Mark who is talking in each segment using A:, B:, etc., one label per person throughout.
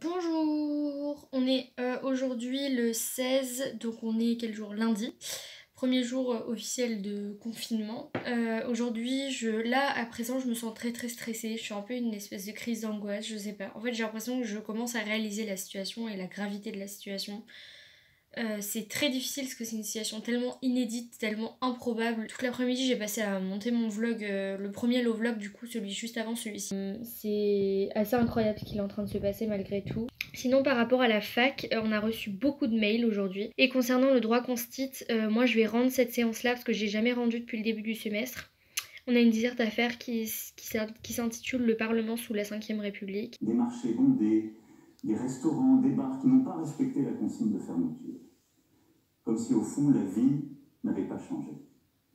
A: Bonjour, on est aujourd'hui le 16, donc on est quel jour? Lundi. Premier jour officiel de confinement. Aujourd'hui, là à présent, je me sens très stressée. Je suis un peu une espèce de crise d'angoisse, je sais pas. En fait, j'ai l'impression que je commence à réaliser la situation et la gravité de la situation. C'est très difficile parce que c'est une situation tellement inédite, tellement improbable. Toute l'après-midi, j'ai passé à monter mon vlog, le premier low vlog, du coup, celui juste avant celui-ci. C'est assez incroyable ce qu'il est en train de se passer malgré tout. Sinon, par rapport à la fac, on a reçu beaucoup de mails aujourd'hui. Et concernant le droit constit, moi je vais rendre cette séance-là parce que j'ai jamais rendu depuis le début du semestre. On a une disserte à faire qui s'intitule Le Parlement sous la Ve République.
B: Des marchés bondés, des restaurants, des bars qui n'ont pas respecté la consigne de fermeture. Comme si au fond la vie n'avait pas changé.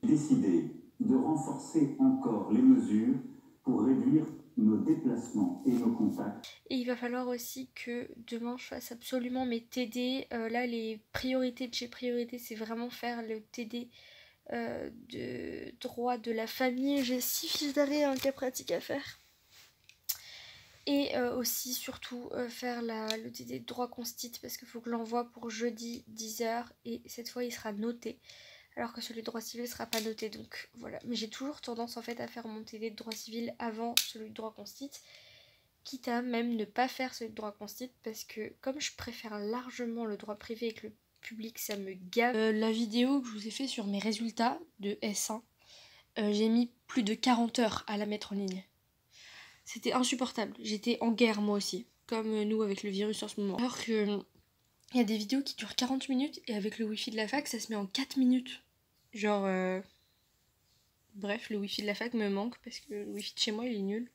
B: Décidé de renforcer encore les mesures pour réduire nos déplacements et nos contacts.
A: Et il va falloir aussi que demain je fasse absolument mes TD. Là, les priorités de chez priorité, c'est vraiment faire le TD de droit de la famille. J'ai 6 fiches d'arrêt et un cas pratique à faire. Et aussi, surtout, faire le TD de droit constit parce qu'il faut que l'envoie pour jeudi 10h. Et cette fois, il sera noté. Alors que celui de droit civil ne sera pas noté. Donc voilà. Mais j'ai toujours tendance en fait à faire mon TD de droit civil avant celui de droit constit. Quitte à même ne pas faire celui de droit constit parce que comme je préfère largement le droit privé et que le public ça me gave. La vidéo que je vous ai fait sur mes résultats de S1, j'ai mis plus de 40 heures à la mettre en ligne. C'était insupportable, j'étais en guerre moi aussi, comme nous avec le virus en ce moment. Alors que il y a des vidéos qui durent 40 minutes et avec le wifi de la fac ça se met en 4 minutes. Genre bref, le wifi de la fac me manque parce que le wifi de chez moi il est nul.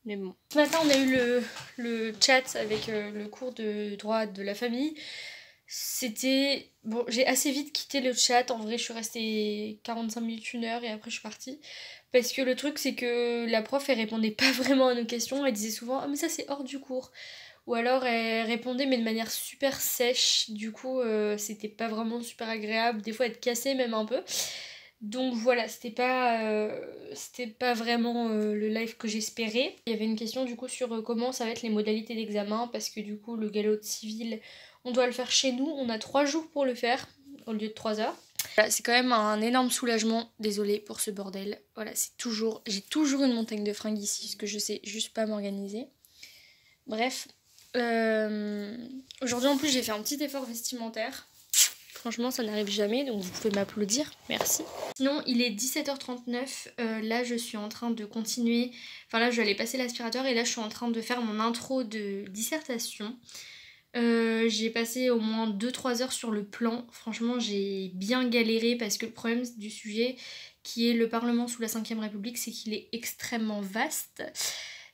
A: Mais bon. Ce matin, on a eu le chat avec le cours de droit de la famille. C'était... Bon, j'ai assez vite quitté le chat. En vrai, je suis restée 45 minutes, 1 heure et après, je suis partie. Parce que le truc, c'est que la prof, elle répondait pas vraiment à nos questions. Elle disait souvent « Ah, mais ça, c'est hors du cours ». Ou alors, elle répondait, mais de manière super sèche. Du coup, c'était pas vraiment super agréable. Des fois, elle te cassait même un peu. Donc voilà, c'était pas vraiment le live que j'espérais. Il y avait une question du coup sur comment ça va être les modalités d'examen parce que du coup le galop de civil, on doit le faire chez nous. On a 3 jours pour le faire au lieu de 3 heures. Voilà, c'est quand même un énorme soulagement. Désolée pour ce bordel. Voilà, j'ai toujours une montagne de fringues ici parce que je sais juste pas m'organiser. Bref, aujourd'hui en plus j'ai fait un petit effort vestimentaire. Franchement, ça n'arrive jamais, donc vous pouvez m'applaudir, merci. Sinon, il est 17h39, là je suis en train de continuer, enfin là je vais aller passer l'aspirateur et là je suis en train de faire mon intro de dissertation. J'ai passé au moins 2-3 heures sur le plan, franchement j'ai bien galéré parce que le problème du sujet qui est le Parlement sous la Ve République, c'est qu'il est extrêmement vaste.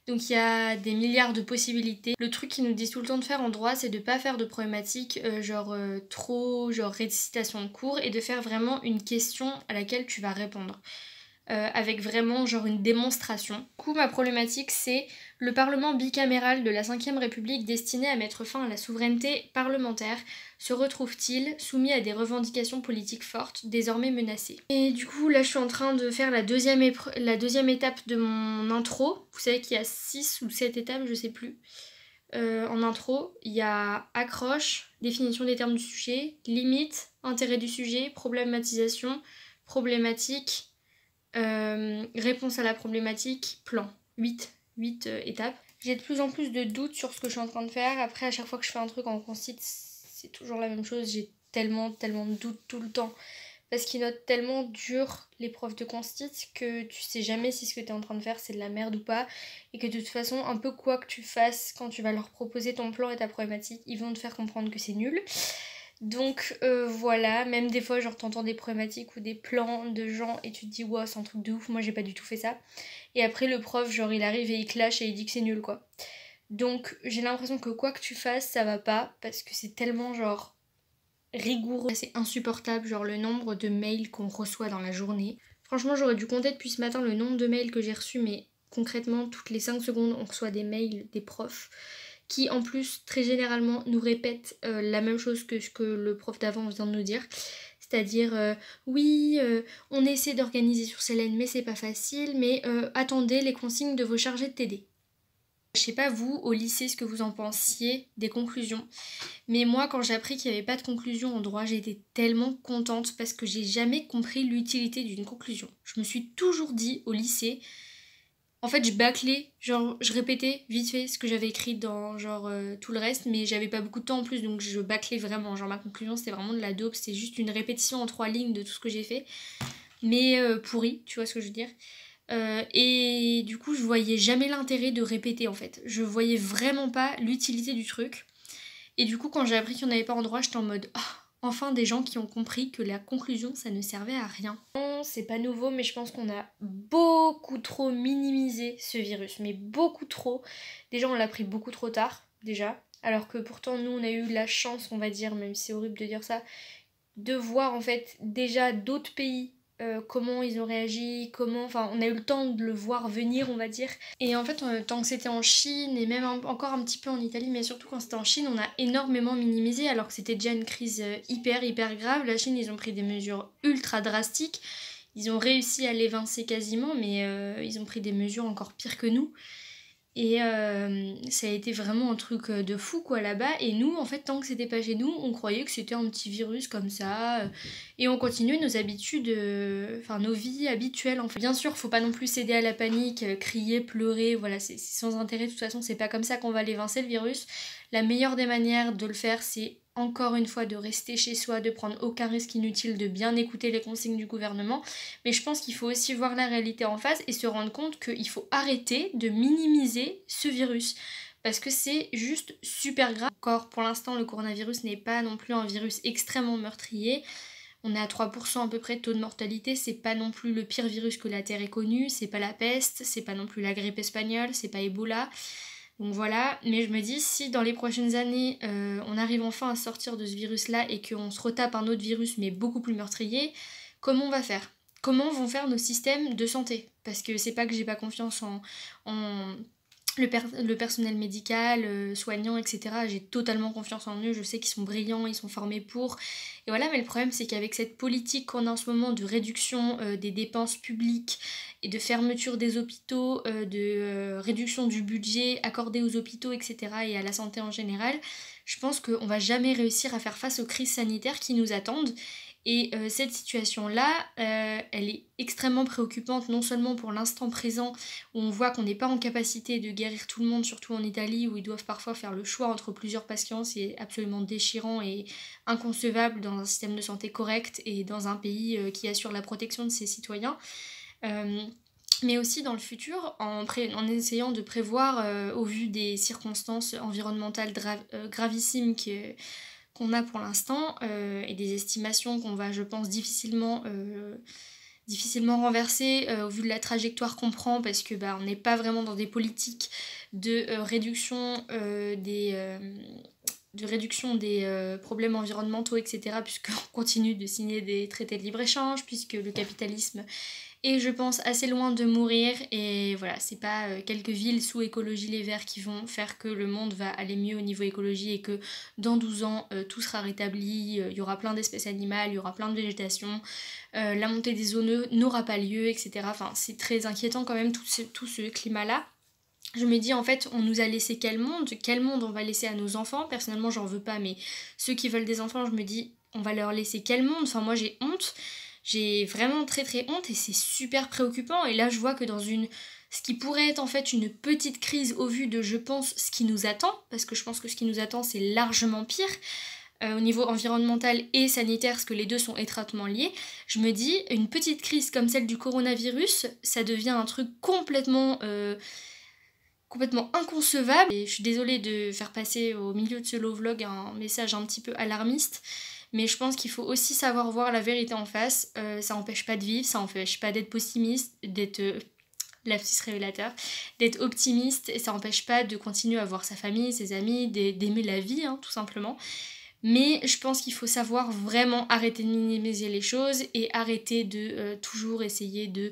A: Donc il y a des milliards de possibilités. Le truc qu'ils nous disent tout le temps de faire en droit, c'est de pas faire de problématiques genre récitation de cours et de faire vraiment une question à laquelle tu vas répondre. Avec vraiment genre une démonstration. Du coup ma problématique c'est le Parlement bicaméral de la Ve République destiné à mettre fin à la souveraineté parlementaire se retrouve-t-il soumis à des revendications politiques fortes désormais menacées. Et du coup là je suis en train de faire la deuxième étape de mon intro. Vous savez qu'il y a 6 ou 7 étapes, je sais plus. En intro, il y a accroche, définition des termes du sujet, limite, intérêt du sujet, problématisation, problématique, réponse à la problématique, plan. 8 étapes. J'ai de plus en plus de doutes sur ce que je suis en train de faire. Après, à chaque fois que je fais un truc en constit, c'est toujours la même chose. J'ai tellement de doutes tout le temps. Parce qu'ils notent tellement dur les profs de constit que tu sais jamais si ce que tu es en train de faire c'est de la merde ou pas. Et que de toute façon, un peu quoi que tu fasses, quand tu vas leur proposer ton plan et ta problématique, ils vont te faire comprendre que c'est nul. Donc voilà, même des fois genre t'entends des problématiques ou des plans de gens et tu te dis wow c'est un truc de ouf, moi j'ai pas du tout fait ça. Et après le prof genre il arrive et il clash et il dit que c'est nul quoi. Donc j'ai l'impression que quoi que tu fasses ça va pas parce que c'est tellement genre rigoureux. C'est insupportable genre le nombre de mails qu'on reçoit dans la journée. Franchement j'aurais dû compter depuis ce matin le nombre de mails que j'ai reçus mais concrètement toutes les 5 secondes on reçoit des mails des profs qui en plus très généralement nous répètent la même chose que ce que le prof d'avant vient de nous dire. C'est-à-dire oui, on essaie d'organiser sur Célène mais c'est pas facile, mais attendez les consignes de vos chargés de TD. Je sais pas vous, au lycée, ce que vous en pensiez des conclusions. Mais moi, quand j'ai appris qu'il n'y avait pas de conclusion en droit, j'ai été tellement contente parce que j'ai jamais compris l'utilité d'une conclusion. Je me suis toujours dit au lycée, en fait, je bâclais, genre je répétais vite fait ce que j'avais écrit dans tout le reste, mais j'avais pas beaucoup de temps en plus, donc je bâclais vraiment. Genre ma conclusion, c'était vraiment de la dope, c'était juste une répétition en 3 lignes de tout ce que j'ai fait, mais pourri, tu vois ce que je veux dire. Et du coup, je voyais jamais l'intérêt de répéter en fait. Je voyais vraiment pas l'utilité du truc. Et du coup, quand j'ai appris qu'il n'y en avait pas en droit, j'étais en mode enfin des gens qui ont compris que la conclusion ça ne servait à rien. Non, c'est pas nouveau, mais je pense qu'on a beaucoup trop minimisé ce virus. Mais beaucoup trop. Déjà, on l'a pris beaucoup trop tard, déjà. Alors que pourtant, nous, on a eu la chance, on va dire, même si c'est horrible de dire ça, de voir en fait déjà d'autres pays, comment ils ont réagi, enfin on a eu le temps de le voir venir on va dire. Et en fait tant que c'était en Chine et même encore un petit peu en Italie, mais surtout quand c'était en Chine, on a énormément minimisé alors que c'était déjà une crise hyper grave. La Chine, ils ont pris des mesures ultra drastiques, ils ont réussi à l'évincer quasiment, mais ils ont pris des mesures encore pires que nous. Et ça a été vraiment un truc de fou quoi là-bas. Et nous, en fait, tant que c'était pas chez nous, on croyait que c'était un petit virus comme ça. Et on continuait nos habitudes, enfin nos vies habituelles. En fait. Bien sûr, faut pas non plus céder à la panique, crier, pleurer, voilà, c'est sans intérêt. De toute façon, c'est pas comme ça qu'on va l'évincer le virus. La meilleure des manières de le faire, c'est encore une fois de rester chez soi, de prendre aucun risque inutile, de bien écouter les consignes du gouvernement. Mais je pense qu'il faut aussi voir la réalité en face et se rendre compte qu'il faut arrêter de minimiser ce virus. Parce que c'est juste super grave. Encore pour l'instant, le coronavirus n'est pas non plus un virus extrêmement meurtrier. On est à 3% à peu près de taux de mortalité, c'est pas non plus le pire virus que la Terre ait connu, c'est pas la peste, c'est pas non plus la grippe espagnole, c'est pas Ebola. Donc voilà, mais je me dis, si dans les prochaines années, on arrive enfin à sortir de ce virus-là et qu'on se retape un autre virus, mais beaucoup plus meurtrier, comment on va faire? Comment vont faire nos systèmes de santé? Parce que c'est pas que j'ai pas confiance en le personnel médical, soignant, etc. J'ai totalement confiance en eux, je sais qu'ils sont brillants, ils sont formés pour. Et voilà, mais le problème c'est qu'avec cette politique qu'on a en ce moment de réduction des dépenses publiques et de fermeture des hôpitaux, de réduction du budget accordé aux hôpitaux, etc. et à la santé en général, je pense qu'on va jamais réussir à faire face aux crises sanitaires qui nous attendent. Et cette situation-là, elle est extrêmement préoccupante, non seulement pour l'instant présent, où on voit qu'on n'est pas en capacité de guérir tout le monde, surtout en Italie, où ils doivent parfois faire le choix entre plusieurs patients, c'est absolument déchirant et inconcevable dans un système de santé correct et dans un pays qui assure la protection de ses citoyens. Mais aussi dans le futur, en essayant de prévoir, au vu des circonstances environnementales gravissimes qu'on a pour l'instant et des estimations qu'on va, je pense, difficilement renverser au vu de la trajectoire qu'on prend parce que on n'est pas vraiment dans des politiques de réduction des problèmes environnementaux, etc. puisqu'on continue de signer des traités de libre-échange, puisque le capitalisme est, je pense, assez loin de mourir. Et voilà, c'est pas quelques villes sous écologie les Verts qui vont faire que le monde va aller mieux au niveau écologie et que dans 12 ans, tout sera rétabli, il y aura plein d'espèces animales, il y aura plein de végétation, la montée des eaux n'aura pas lieu, etc. Enfin, c'est très inquiétant quand même tout ce climat-là. Je me dis en fait on nous a laissé quel monde on va laisser à nos enfants. Personnellement j'en veux pas, mais ceux qui veulent des enfants, je me dis on va leur laisser quel monde. Enfin moi j'ai honte, j'ai vraiment très honte et c'est super préoccupant. Et là je vois que dans ce qui pourrait être en fait une petite crise au vu de, je pense, ce qui nous attend, parce que je pense que ce qui nous attend c'est largement pire au niveau environnemental et sanitaire, parce que les deux sont étroitement liés. Je me dis une petite crise comme celle du coronavirus, ça devient un truc complètement inconcevable. Et je suis désolée de faire passer au milieu de ce low vlog un message un petit peu alarmiste, mais je pense qu'il faut aussi savoir voir la vérité en face. Ça n'empêche pas de vivre, ça n'empêche pas d'être pessimiste, d'être lapsus révélateur, d'être optimiste, et ça n'empêche pas de continuer à voir sa famille, ses amis, d'aimer la vie, hein, tout simplement. Mais je pense qu'il faut savoir vraiment arrêter de minimiser les choses et arrêter de toujours essayer de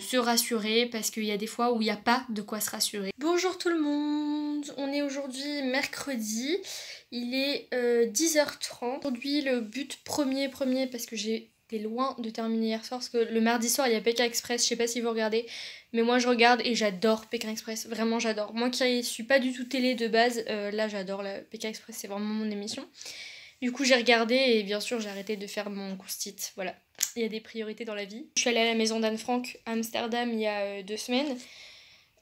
A: se rassurer, parce qu'il y a des fois où il n'y a pas de quoi se rassurer. Bonjour tout le monde, on est aujourd'hui mercredi, il est 10h30. Aujourd'hui le but premier parce que j'ai j'étais loin de terminer hier soir parce que le mardi soir il y a Pékin Express, je sais pas si vous regardez, mais moi je regarde et j'adore Pékin Express, vraiment j'adore. Moi qui suis pas du tout télé de base, là j'adore la Pékin Express, c'est vraiment mon émission. Du coup j'ai regardé et bien sûr j'ai arrêté de faire mon coustit, voilà. Il y a des priorités dans la vie. Je suis allée à la maison d'Anne Frank à Amsterdam il y a 2 semaines.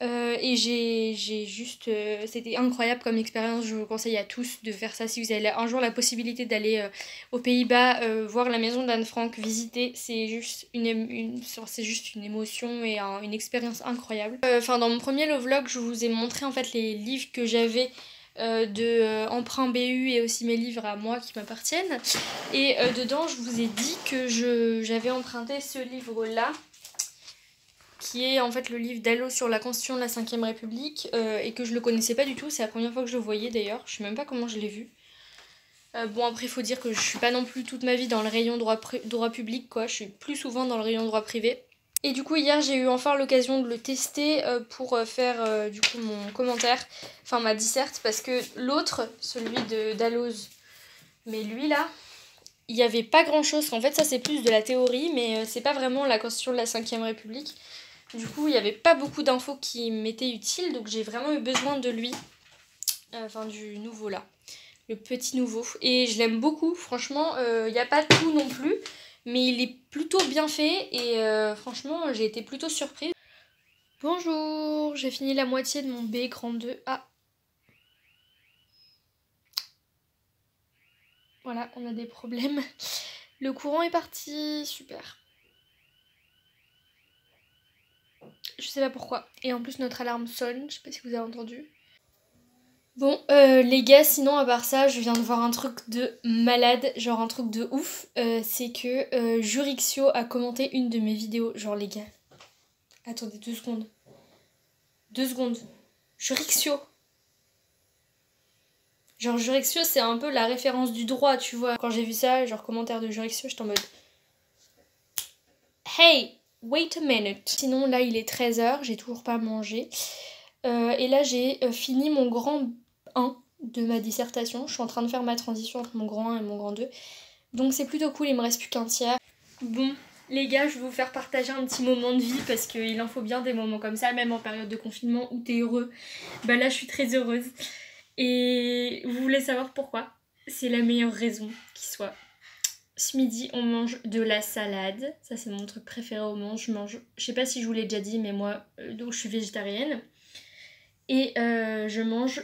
A: Et j'ai juste... c'était incroyable comme expérience, je vous conseille à tous de faire ça. Si vous avez un jour la possibilité d'aller aux Pays-Bas, voir la maison d'Anne Frank, visiter, c'est juste c'est juste une émotion et une expérience incroyable. Enfin dans mon premier vlog, je vous ai montré en fait les livres que j'avais de emprunt BU et aussi mes livres à moi qui m'appartiennent. Et dedans, je vous ai dit que j'avais emprunté ce livre-là, qui est en fait le livre d'Allo sur la Constitution de la 5ème République, et que je le connaissais pas du tout, c'est la première fois que je le voyais d'ailleurs, je sais même pas comment je l'ai vu. Bon après il faut dire que je suis pas non plus toute ma vie dans le rayon droit public quoi, je suis plus souvent dans le rayon droit privé. Et du coup hier j'ai eu enfin l'occasion de le tester pour faire du coup mon commentaire, enfin ma disserte, parce que l'autre, celui d'Alloz, mais lui là, il n'y avait pas grand chose, en fait ça c'est plus de la théorie, mais c'est pas vraiment la Constitution de la 5ème République. Du coup, il n'y avait pas beaucoup d'infos qui m'étaient utiles, donc j'ai vraiment eu besoin de lui. Enfin, du nouveau là. Le petit nouveau. Et je l'aime beaucoup, franchement. Il n'y a pas tout non plus, mais il est plutôt bien fait. Et franchement, j'ai été plutôt surprise. Bonjour, j'ai fini la moitié de mon B grand 2. Ah. Voilà, on a des problèmes. Le courant est parti, super. Je sais pas pourquoi. Et en plus notre alarme sonne, je sais pas si vous avez entendu. Bon les gars, sinon à part ça, je viens de voir un truc de malade, genre un truc de ouf. C'est que Jurixio a commenté une de mes vidéos. Genre les gars, attendez 2 secondes. 2 secondes. Jurixio. Genre Jurixio c'est un peu la référence du droit, tu vois. Quand j'ai vu ça, genre commentaire de Jurixio, j'étais en mode... Hey, wait a minute. Sinon là il est 13h, j'ai toujours pas mangé. Et là j'ai fini mon grand 1 de ma dissertation. Je suis en train de faire ma transition entre mon grand 1 et mon grand 2. Donc c'est plutôt cool, il me reste plus qu'un tiers. Bon les gars, je vais vous faire partager un petit moment de vie parce qu'il en faut bien des moments comme ça, même en période de confinement où t'es heureux. Bah là je suis très heureuse. Et vous voulez savoir pourquoi? C'est la meilleure raison qui soit. Ce midi, on mange de la salade. Ça, c'est mon truc préféré au monde. Je sais pas si je vous l'ai déjà dit, mais moi, donc je suis végétarienne. Et je mange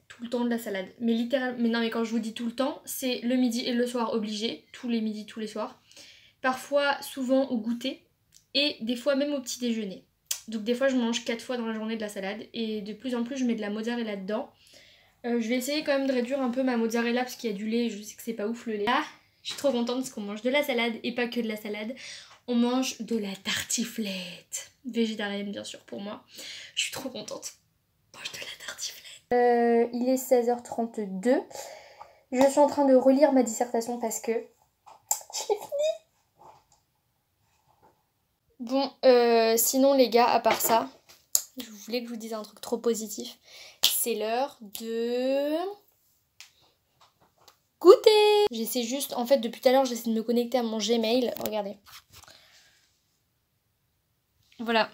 A: tout le temps de la salade. Mais littéralement, mais non, mais quand je vous dis tout le temps, c'est le midi et le soir obligé. Tous les midis, tous les soirs. Parfois, souvent au goûter. Et des fois même au petit déjeuner. Donc des fois, je mange 4 fois dans la journée de la salade. Et de plus en plus, je mets de la mozzarella dedans. Je vais essayer quand même de réduire un peu ma mozzarella parce qu'il y a du lait. Je sais que c'est pas ouf le lait. Ah, je suis trop contente parce qu'on mange de la salade et pas que de la salade. On mange de la tartiflette. Végétarienne bien sûr pour moi. Je suis trop contente. On mange de la tartiflette. Il est 16h32. Je suis en train de relire ma dissertation parce que j'ai fini. Bon, sinon les gars, à part ça, je voulais que je vous dise un truc trop positif. C'est l'heure de... goûter. J'essaie juste, en fait depuis tout à l'heure j'essaie de me connecter à mon Gmail, regardez. Voilà.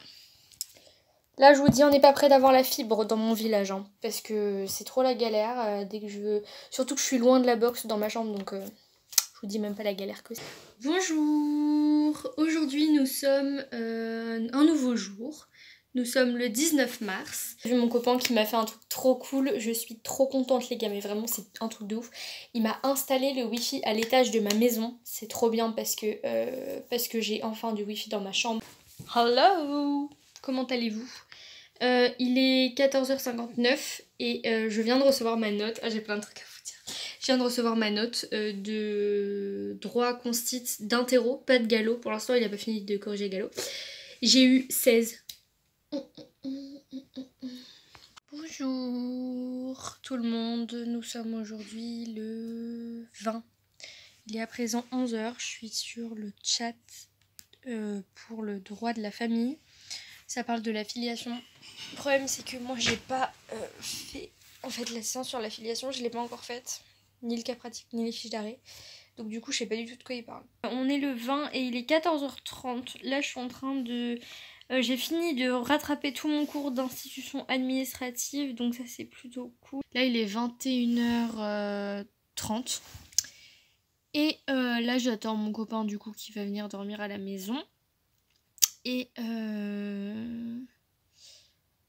A: Là je vous dis, on n'est pas près d'avoir la fibre dans mon village, hein, parce que c'est trop la galère dès que je veux... Surtout que je suis loin de la box dans ma chambre, donc je vous dis même pas la galère que c'est. Bonjour. Aujourd'hui nous sommes un nouveau jour. Nous sommes le 19 mars. J'ai vu mon copain qui m'a fait un truc trop cool. Je suis trop contente les gars, mais vraiment c'est un truc de ouf. Il m'a installé le wifi à l'étage de ma maison. C'est trop bien parce que j'ai enfin du wifi dans ma chambre. Hello. Comment allez-vous? Il est 14h59 et je viens de recevoir ma note. Ah, j'ai plein de trucs à vous dire. Je viens de recevoir ma note de droit constit d'interro, pas de galop. Pour l'instant il n'a pas fini de corriger galop. J'ai eu 16. Bonjour tout le monde, nous sommes aujourd'hui le 20. Il est à présent 11h, je suis sur le chat pour le droit de la famille. Ça parle de la filiation. Le problème c'est que moi j'ai pas fait en fait la séance sur la filiation, je l'ai pas encore faite. Ni le cas pratique, ni les fiches d'arrêt. Donc du coup je sais pas du tout de quoi il parle. On est le 20 et il est 14h30. Là je suis en train de... j'ai fini de rattraper tout mon cours d'institution administrative, donc ça c'est plutôt cool. Là il est 21h30. Et là j'attends mon copain du coup qui va venir dormir à la maison. Et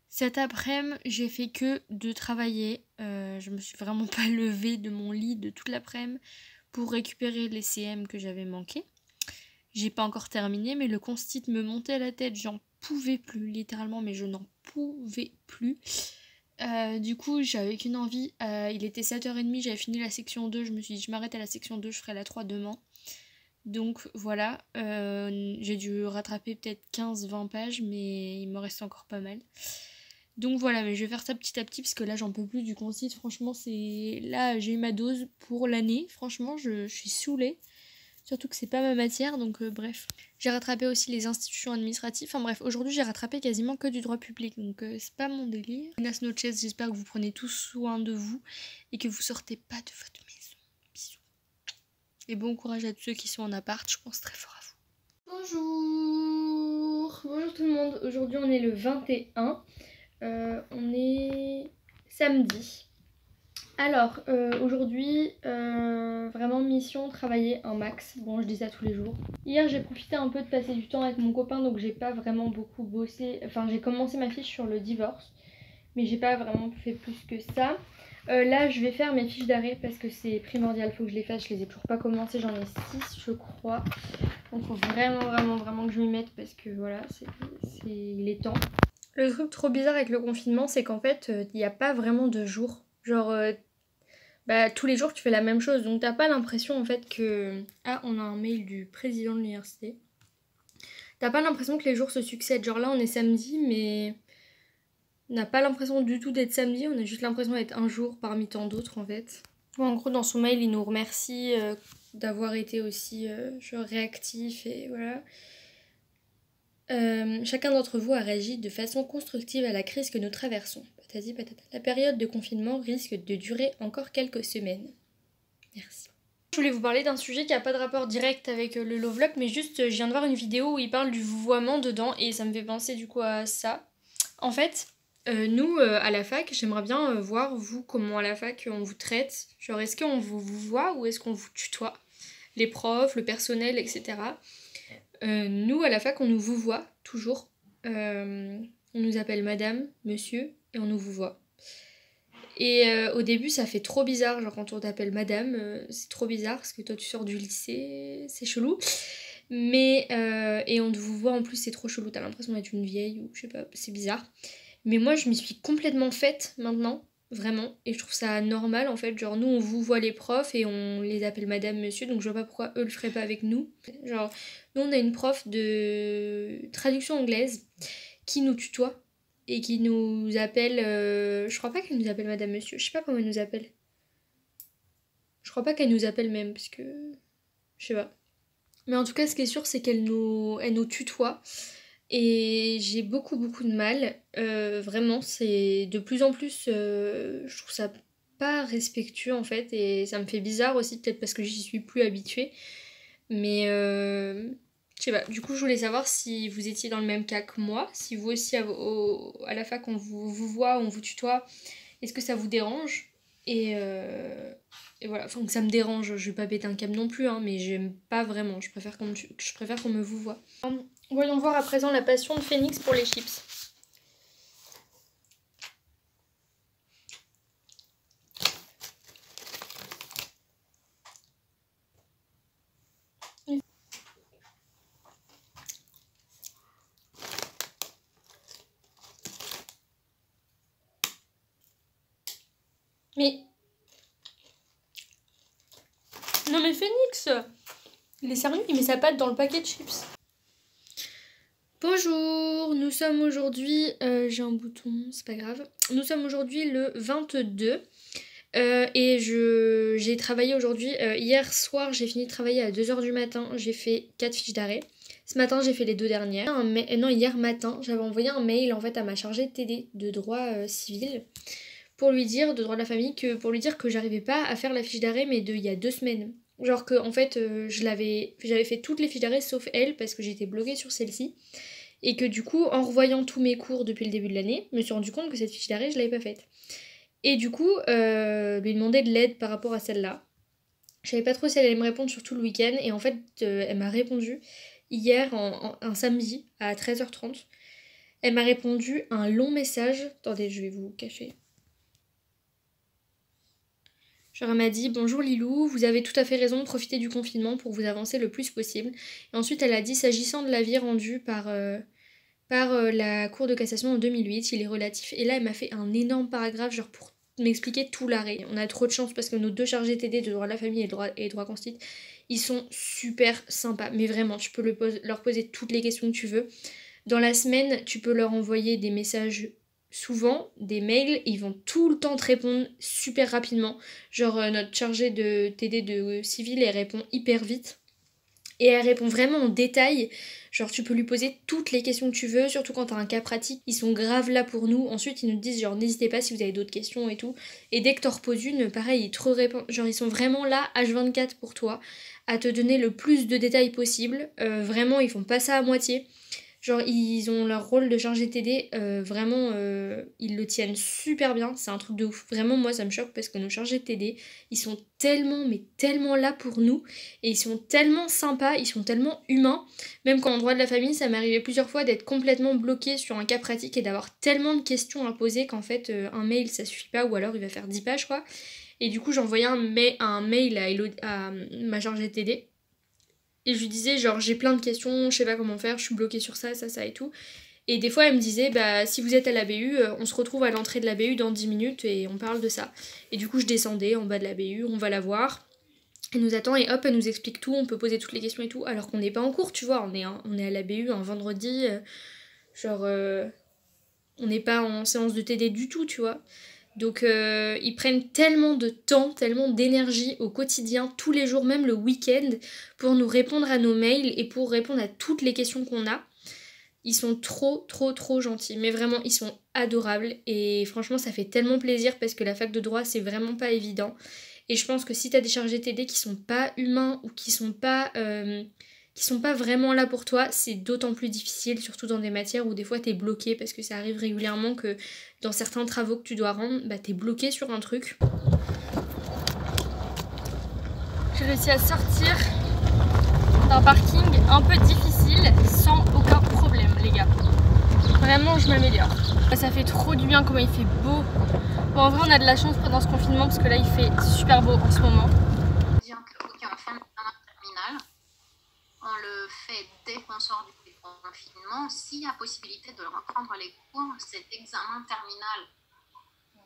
A: cet après-midi j'ai fait que de travailler. Je me suis vraiment pas levée de mon lit de toute l'après-midi pour récupérer les CM que j'avais manqué. J'ai pas encore terminé mais le constit me montait à la tête, j'en pouvais plus littéralement, mais je n'en pouvais plus. Du coup j'avais qu'une envie, il était 7h30, j'avais fini la section 2, je me suis dit je m'arrête à la section 2, je ferai la 3 demain. Donc voilà, j'ai dû rattraper peut-être 15-20 pages, mais il me reste encore pas mal. Donc voilà, mais je vais faire ça petit à petit parce que là j'en peux plus du constit. Franchement, c'est là j'ai eu ma dose pour l'année. Franchement, je suis saoulée. Surtout que c'est pas ma matière, donc bref. J'ai rattrapé aussi les institutions administratives. Enfin bref, aujourd'hui j'ai rattrapé quasiment que du droit public, donc c'est pas mon délire. Buenas noches, j'espère que vous prenez tous soin de vous et que vous sortez pas de votre maison. Bisous. Et bon courage à tous ceux qui sont en appart, je pense très fort à vous. Bonjour. Bonjour tout le monde. Aujourd'hui on est le 21. On est samedi. Alors, aujourd'hui, vraiment mission, travailler un max. Bon, je dis ça tous les jours. Hier, j'ai profité un peu de passer du temps avec mon copain, donc j'ai pas vraiment beaucoup bossé. Enfin, j'ai commencé ma fiche sur le divorce, mais j'ai pas vraiment fait plus que ça. Là, je vais faire mes fiches d'arrêt parce que c'est primordial, faut que je les fasse. Je les ai toujours pas commencées, j'en ai 6, je crois. Donc, faut vraiment que je m'y mette parce que voilà, il est temps. Le truc trop bizarre avec le confinement, c'est qu'en fait, il n'y a pas vraiment de jours. Genre, tous les jours, tu fais la même chose. Donc, t'as pas l'impression, en fait, que... Ah, on a un mail du président de l'université. T'as pas l'impression que les jours se succèdent. Genre là, on est samedi, mais... On n'a pas l'impression du tout d'être samedi. On a juste l'impression d'être un jour parmi tant d'autres, en fait. Bon, en gros, dans son mail, il nous remercie d'avoir été aussi réactif et voilà. Chacun d'entre vous a réagi de façon constructive à la crise que nous traversons. Patati patata. La période de confinement risque de durer encore quelques semaines. Merci. Je voulais vous parler d'un sujet qui n'a pas de rapport direct avec le Lovlog, mais juste je viens de voir une vidéo où il parle du vouvoiement dedans et ça me fait penser du coup à ça. En fait, nous à la fac, j'aimerais bien voir vous comment à la fac on vous traite. Genre est-ce qu'on vous voit ou est-ce qu'on vous tutoie? Les profs, le personnel, etc. Nous, à la fac, on nous vous voit, toujours. On nous appelle madame, monsieur, et on nous vous voit. Et au début, ça fait trop bizarre, genre quand on t'appelle madame, c'est trop bizarre, parce que toi, tu sors du lycée, c'est chelou. Mais, et on vous voit en plus, c'est trop chelou, t'as l'impression d'être une vieille, ou je sais pas, c'est bizarre. Mais moi, je m'y suis complètement faite, maintenant, vraiment, et je trouve ça normal, en fait. Genre, nous, on vous voit les profs, et on les appelle madame, monsieur, donc je vois pas pourquoi eux le feraient pas avec nous. Genre... Nous, on a une prof de traduction anglaise qui nous tutoie et qui nous appelle... je crois pas qu'elle nous appelle madame, monsieur. Je sais pas comment elle nous appelle. Je crois pas qu'elle nous appelle même, parce que... Je sais pas. Mais en tout cas, ce qui est sûr, c'est qu'elle nous tutoie. Et j'ai beaucoup de mal. Vraiment, c'est de plus en plus... je trouve ça pas respectueux, en fait. Et ça me fait bizarre aussi, peut-être parce que j'y suis plus habituée. Mais je sais pas, du coup je voulais savoir si vous étiez dans le même cas que moi, si vous aussi à la fac on vous voit, on vous tutoie, est-ce que ça vous dérange? Et voilà, enfin que ça me dérange, je vais pas péter un câble non plus, hein, mais j'aime pas vraiment, je préfère qu'on me vous voit. Voyons voir à présent la passion de Phoenix pour les chips. Mais... Non mais Phoenix, il est sérieux, il met sa patte dans le paquet de chips. Bonjour, nous sommes aujourd'hui... j'ai un bouton, c'est pas grave. Nous sommes aujourd'hui le 22. Et j'ai travaillé aujourd'hui. Hier soir, j'ai fini de travailler à 2h du matin. J'ai fait 4 fiches d'arrêt. Ce matin, j'ai fait les 2 dernières. Hier matin, j'avais envoyé un mail en fait à ma chargée de TD de droit civil pour lui dire, de droit de la famille, pour lui dire que j'arrivais pas à faire la fiche d'arrêt, mais il y a 2 semaines. Genre que en fait j'avais fait toutes les fiches d'arrêt sauf elle parce que j'étais bloquée sur celle-ci. Et que du coup, en revoyant tous mes cours depuis le début de l'année, je me suis rendu compte que cette fiche d'arrêt, je l'avais pas faite. Et du coup, lui demander de l'aide par rapport à celle-là. Je savais pas trop si elle allait me répondre sur tout le week-end. Et en fait, elle m'a répondu hier, un samedi, à 13h30. Elle m'a répondu un long message. Attendez, je vais vous cacher. Genre elle m'a dit « Bonjour Lilou, vous avez tout à fait raison de profiter du confinement pour vous avancer le plus possible. » Et ensuite elle a dit « S'agissant de l'avis rendu par la Cour de cassation en 2008, il est relatif. » Et là elle m'a fait un énorme paragraphe genre pour m'expliquer tout l'arrêt. On a trop de chance parce que nos deux chargés TD de droit de la famille et droit constit, ils sont super sympas. Mais vraiment, tu peux leur poser toutes les questions que tu veux. Dans la semaine, tu peux leur envoyer des messages souvent, des mails, ils vont tout le temps te répondre super rapidement. Genre notre chargée de TD de civil, elle répond hyper vite. Et elle répond vraiment en détail. Genre tu peux lui poser toutes les questions que tu veux, surtout quand t'as un cas pratique. Ils sont grave là pour nous. Ensuite ils nous disent genre n'hésitez pas si vous avez d'autres questions et tout. Et dès que t'en reposes une, pareil, ils te répondent. Genre ils sont vraiment là H24 pour toi, à te donner le plus de détails possible. Vraiment ils font pas ça à moitié. Genre ils ont leur rôle de chargé TD, vraiment ils le tiennent super bien, c'est un truc de ouf. Vraiment moi ça me choque parce que nos chargés TD, ils sont tellement mais tellement là pour nous et ils sont tellement sympas, ils sont tellement humains. Même qu'en droit de la famille ça m'est arrivé plusieurs fois d'être complètement bloquée sur un cas pratique et d'avoir tellement de questions à poser qu'en fait un mail ça suffit pas ou alors il va faire 10 pages quoi. Et du coup j'envoyais un mail à ma chargée TD. Et je lui disais genre j'ai plein de questions, je sais pas comment faire, je suis bloquée sur ça, ça, ça et tout. Et des fois elle me disait bah si vous êtes à la BU, on se retrouve à l'entrée de la BU dans 10 minutes et on parle de ça. Et du coup je descendais en bas de la BU, on va la voir. Elle nous attend et hop elle nous explique tout, on peut poser toutes les questions et tout. Alors qu'on n'est pas en cours tu vois, on est à la BU un vendredi, on n'est pas en séance de TD du tout tu vois. Donc ils prennent tellement de temps, tellement d'énergie au quotidien, tous les jours, même le week-end, pour nous répondre à nos mails et pour répondre à toutes les questions qu'on a. Ils sont trop, trop, trop gentils. Mais vraiment, ils sont adorables. Et franchement, ça fait tellement plaisir parce que la fac de droit, c'est vraiment pas évident. Et je pense que si t'as des chargés TD qui sont pas humains ou qui sont pas vraiment là pour toi, c'est d'autant plus difficile, surtout dans des matières où des fois t'es bloqué parce que ça arrive régulièrement que dans certains travaux que tu dois rendre, bah t'es bloqué sur un truc. J'ai réussi à sortir d'un parking un peu difficile sans aucun problème les gars. Vraiment je m'améliore. Ça fait trop du bien comment il fait beau. Bon en vrai on a de la chance pendant ce confinement parce que là il fait super beau en ce moment.
C: En fin de terminale, on le fait dès qu'on sort du confinement. S'il y a possibilité de reprendre les cours, cet examen terminal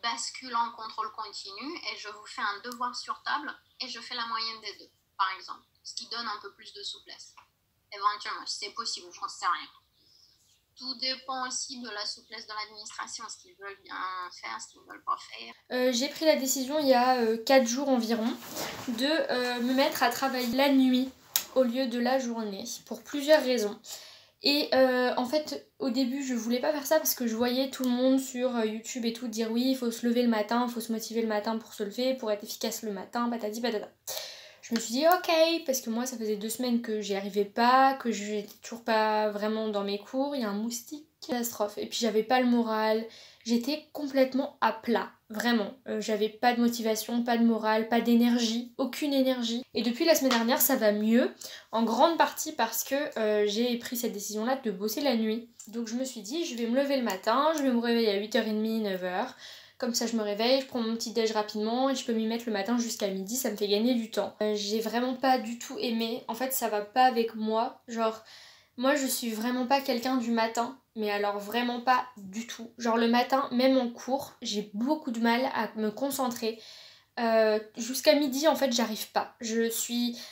C: bascule en contrôle continu et je vous fais un devoir sur table et je fais la moyenne des deux, par exemple, ce qui donne un peu plus de souplesse. Éventuellement, si c'est possible, je n'en sais rien. Tout dépend aussi de la souplesse de l'administration, ce qu'ils veulent bien faire, ce qu'ils ne veulent pas faire.
A: J'ai pris la décision il y a 4 jours environ de me mettre à travailler la nuit au lieu de la journée, pour plusieurs raisons. Et en fait, au début, je voulais pas faire ça parce que je voyais tout le monde sur YouTube et tout dire oui, il faut se lever le matin, il faut se motiver le matin pour se lever, pour être efficace le matin, patati patata. Je me suis dit ok, parce que moi ça faisait 2 semaines que j'y arrivais pas, que j'étais toujours pas vraiment dans mes cours, il y a un moustique, catastrophe. Et puis j'avais pas le moral, j'étais complètement à plat, vraiment. J'avais pas de motivation, pas de morale, pas d'énergie, aucune énergie. Et depuis la semaine dernière ça va mieux, en grande partie parce que j'ai pris cette décision là de bosser la nuit. Donc je me suis dit je vais me lever le matin, je vais me réveiller à 8h30, 9h. Comme ça je me réveille, je prends mon petit déj rapidement et je peux m'y mettre le matin jusqu'à midi, ça me fait gagner du temps. J'ai vraiment pas du tout aimé, en fait ça va pas avec moi, genre moi je suis vraiment pas quelqu'un du matin, mais alors vraiment pas du tout. Genre le matin, même en cours, j'ai beaucoup de mal à me concentrer. Jusqu'à midi en fait j'arrive pas,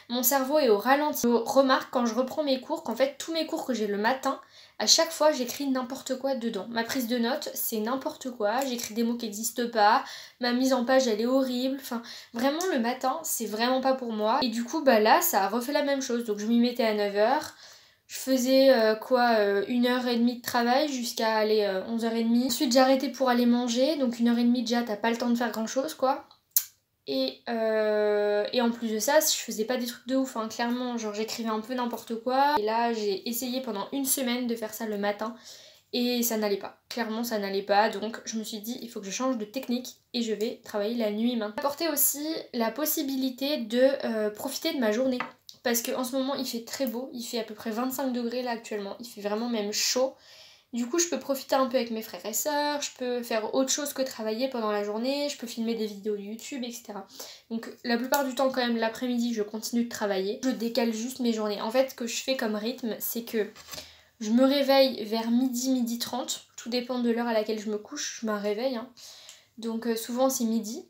A: mon cerveau est au ralenti. Je remarque quand je reprends mes cours qu'en fait tous mes cours que j'ai le matin, à chaque fois j'écris n'importe quoi dedans. Ma prise de notes c'est n'importe quoi, j'écris des mots qui n'existent pas, ma mise en page elle est horrible, enfin vraiment le matin c'est vraiment pas pour moi. Et du coup bah là ça a refait la même chose, donc je m'y mettais à 9h, je faisais 1h30 de travail jusqu'à aller 11h30. Ensuite j'arrêtais pour aller manger, donc 1h30 déjà t'as pas le temps de faire grand chose quoi. Et en plus de ça, je faisais pas des trucs de ouf, hein, clairement, genre j'écrivais un peu n'importe quoi. Et là j'ai essayé pendant une semaine de faire ça le matin et ça n'allait pas. Clairement ça n'allait pas, donc je me suis dit il faut que je change de technique et je vais travailler la nuit maintenant. Apporter aussi la possibilité de profiter de ma journée. Parce qu'en ce moment il fait très beau, il fait à peu près 25 degrés là actuellement, il fait vraiment même chaud. Du coup, je peux profiter un peu avec mes frères et sœurs, je peux faire autre chose que travailler pendant la journée, je peux filmer des vidéos YouTube, etc. Donc la plupart du temps, quand même, l'après-midi, je continue de travailler. Je décale juste mes journées. En fait, ce que je fais comme rythme, c'est que je me réveille vers midi 30. Tout dépend de l'heure à laquelle je me couche, je me réveille. Hein. Donc souvent, c'est midi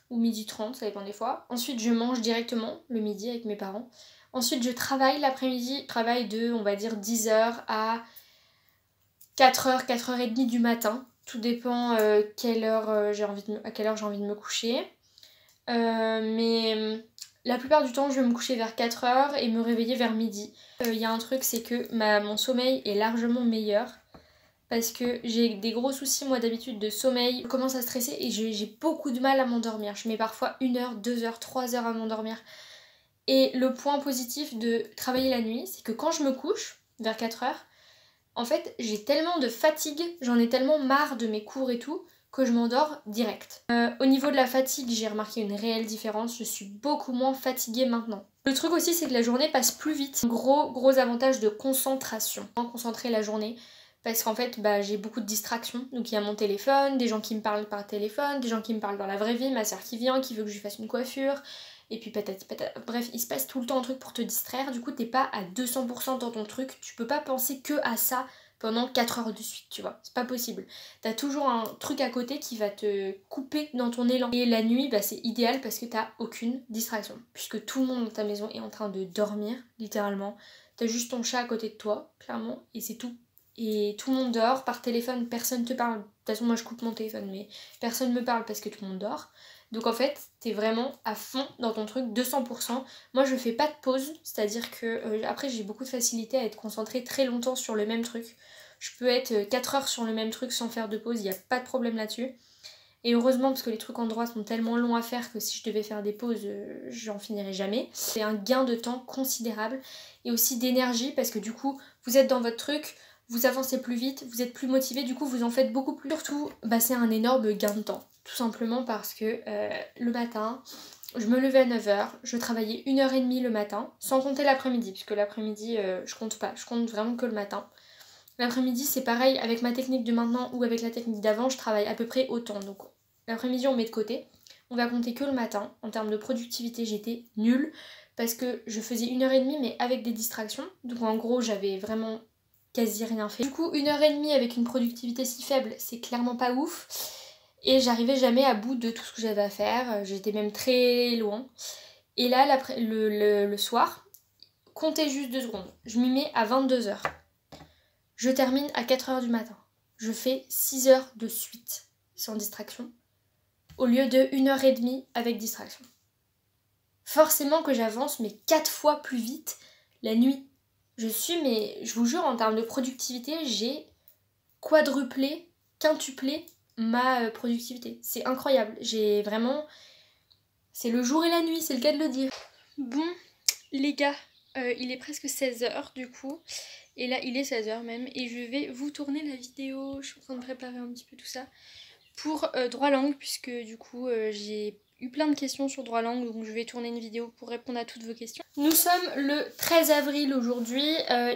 A: ou midi 30, ça dépend des fois. Ensuite, je mange directement le midi avec mes parents. Ensuite, je travaille l'après-midi, travail de, on va dire, 10h à 4h, 4h30 du matin. Tout dépend à quelle heure j'ai envie de me coucher. Mais la plupart du temps, je vais me coucher vers 4h et me réveiller vers midi. Il y a un truc, c'est que mon sommeil est largement meilleur. Parce que j'ai des gros soucis, moi, d'habitude, de sommeil. Je commence à stresser et j'ai beaucoup de mal à m'endormir. Je mets parfois 1h, 2h, 3h à m'endormir. Et le point positif de travailler la nuit, c'est que quand je me couche, vers 4h, en fait, j'ai tellement de fatigue, j'en ai tellement marre de mes cours et tout, que je m'endors direct. Au niveau de la fatigue, j'ai remarqué une réelle différence, je suis beaucoup moins fatiguée maintenant. Le truc aussi, c'est que la journée passe plus vite. Gros avantage de concentration. Concentrer la journée, parce qu'en fait, j'ai beaucoup de distractions. Donc il y a mon téléphone, des gens qui me parlent par téléphone, des gens qui me parlent dans la vraie vie, ma soeur qui vient, qui veut que je lui fasse une coiffure, et puis patati patata. Bref, il se passe tout le temps un truc pour te distraire, du coup t'es pas à 200% dans ton truc, tu peux pas penser que à ça pendant 4 heures de suite, tu vois, c'est pas possible. T'as toujours un truc à côté qui va te couper dans ton élan. Et la nuit, c'est idéal parce que t'as aucune distraction, puisque tout le monde dans ta maison est en train de dormir, littéralement. T'as juste ton chat à côté de toi, clairement, et c'est tout. Et tout le monde dort, par téléphone, personne te parle. De toute façon, moi je coupe mon téléphone, mais personne me parle parce que tout le monde dort. Donc en fait, t'es vraiment à fond dans ton truc, 200%. Moi, je fais pas de pause, c'est-à-dire que après, j'ai beaucoup de facilité à être concentrée très longtemps sur le même truc. Je peux être 4 heures sur le même truc sans faire de pause, il n'y a pas de problème là-dessus. Et heureusement, parce que les trucs en droit sont tellement longs à faire que si je devais faire des pauses, j'en finirais jamais. C'est un gain de temps considérable et aussi d'énergie parce que du coup, vous êtes dans votre truc, vous avancez plus vite, vous êtes plus motivé, du coup vous en faites beaucoup plus. Surtout, c'est un énorme gain de temps. Tout simplement parce que le matin, je me levais à 9h, je travaillais 1h30 le matin, sans compter l'après-midi, puisque l'après-midi, je compte pas, je compte vraiment que le matin. L'après-midi, c'est pareil, avec ma technique de maintenant ou avec la technique d'avant, je travaille à peu près autant. Donc l'après-midi, on met de côté. On va compter que le matin. En termes de productivité, j'étais nulle, parce que je faisais 1h30, mais avec des distractions. Donc en gros, j'avais vraiment quasi rien fait. Du coup, 1h30 avec une productivité si faible, c'est clairement pas ouf. Et j'arrivais jamais à bout de tout ce que j'avais à faire, j'étais même très loin. Et là, le soir, comptez juste 2 secondes, je m'y mets à 22h. Je termine à 4h du matin. Je fais 6 heures de suite, sans distraction, au lieu de 1h30 avec distraction. Forcément que j'avance, mais 4 fois plus vite la nuit. Je vous jure, en termes de productivité, j'ai quadruplé, quintuplé ma productivité. C'est incroyable. J'ai vraiment... C'est le jour et la nuit, c'est le cas de le dire. Bon, les gars, il est presque 16h du coup. Et là, il est 16h même. Et je vais vous tourner la vidéo. Je suis en train de préparer un petit peu tout ça. Pour droit langue, puisque du coup, j'ai eu plein de questions sur droit langue. Donc je vais tourner une vidéo pour répondre à toutes vos questions. Nous sommes le 13 avril aujourd'hui.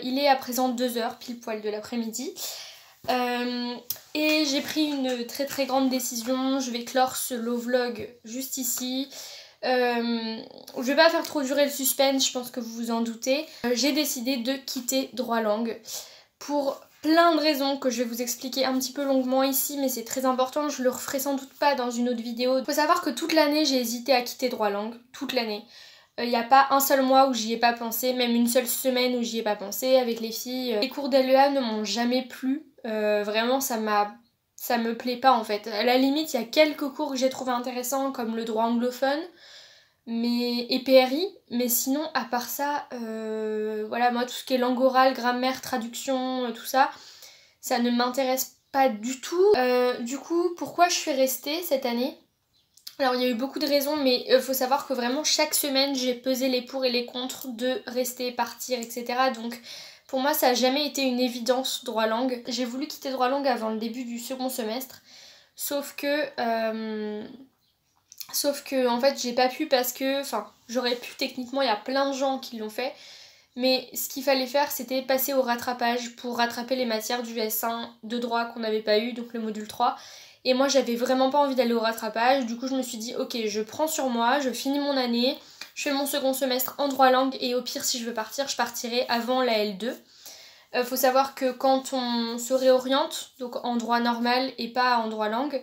A: Il est à présent 2h, pile poil de l'après-midi. Et j'ai pris une très grande décision. Je vais clore ce low vlog juste ici. Je vais pas faire trop durer le suspense, je pense que vous vous en doutez. J'ai décidé de quitter droit langue pour plein de raisons que je vais vous expliquer un petit peu longuement ici, mais c'est très important, je le referai sans doute pas dans une autre vidéo. Faut savoir que toute l'année j'ai hésité à quitter droit langue, toute l'année. Il n'y a pas un seul mois où j'y ai pas pensé, même une seule semaine où j'y ai pas pensé avec les filles. Les cours d'LEA ne m'ont jamais plu, vraiment ça me plaît pas en fait. À la limite, il y a quelques cours que j'ai trouvé intéressants comme le droit anglophone et PRI, mais sinon à part ça, voilà, moi tout ce qui est langue orale, grammaire, traduction, tout ça, ça ne m'intéresse pas du tout. Du coup, pourquoi je suis restée cette année ? Alors il y a eu beaucoup de raisons, mais il faut savoir que vraiment chaque semaine j'ai pesé les pour et les contre de rester, partir, etc. Donc pour moi ça n'a jamais été une évidence droit langue. J'ai voulu quitter droit langue avant le début du second semestre, sauf que en fait j'ai pas pu parce que, enfin j'aurais pu techniquement, il y a plein de gens qui l'ont fait, mais ce qu'il fallait faire c'était passer au rattrapage pour rattraper les matières du S1 de droit qu'on n'avait pas eu, donc le module 3. Et moi j'avais vraiment pas envie d'aller au rattrapage, du coup je me suis dit ok je prends sur moi, je finis mon année, je fais mon second semestre en droit langue et au pire si je veux partir je partirai avant la L2. Faut savoir que quand on se réoriente, donc en droit normal et pas en droit langue,